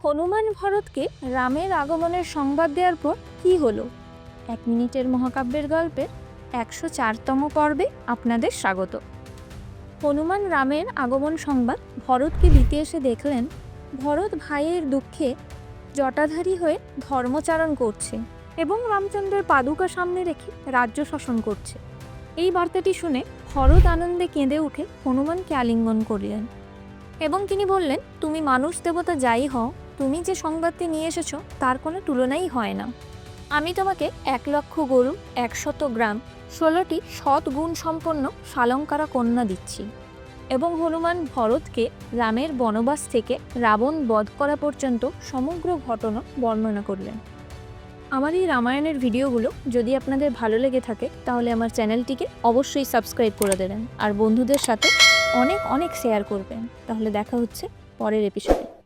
হনুমান ভরতকে রামের আগমনের সংবাদ দেওয়ার পর কী হলো? 1 মিনিটের মহাকাব্যের গল্পের 104তম পর্বে আপনাদের স্বাগত। হনুমান রামের আগমন সংবাদ ভরতকে দিতে এসে দেখলেন ভরত ভাইয়ের দুঃখে জটাধারী হয়ে ধর্মচারণ করছে এবং রামচন্দ্রের পাদুকা সামনে রেখে রাজ্য শাসন করছে। এই বার্তাটি শুনে ভরত আনন্দে কেঁদে উঠে হনুমানকে আলিঙ্গন করলেন এবং তিনি বললেন, তুমি মানুষ দেবতা যাই হও, তুমি যে সংবাদটি নিয়ে এসেছো তার কোনো তুলনাই হয় না। আমি তোমাকে 1,00,000 গরু, 100 গ্রাম, 16টি সৎ গুণ সম্পন্ন শালঙ্কারা কন্যা দিচ্ছি। এবং হনুমান ভরতকে রামের বনবাস থেকে রাবণ বধ করা পর্যন্ত সমগ্র ঘটনা বর্ণনা করলেন। আমার এই রামায়ণের ভিডিওগুলো যদি আপনাদের ভালো লেগে থাকে তাহলে আমার চ্যানেলটিকে অবশ্যই সাবস্ক্রাইব করে দেবেন আর বন্ধুদের সাথে অনেক শেয়ার করবেন। তাহলে দেখা হচ্ছে পরের এপিসোডে।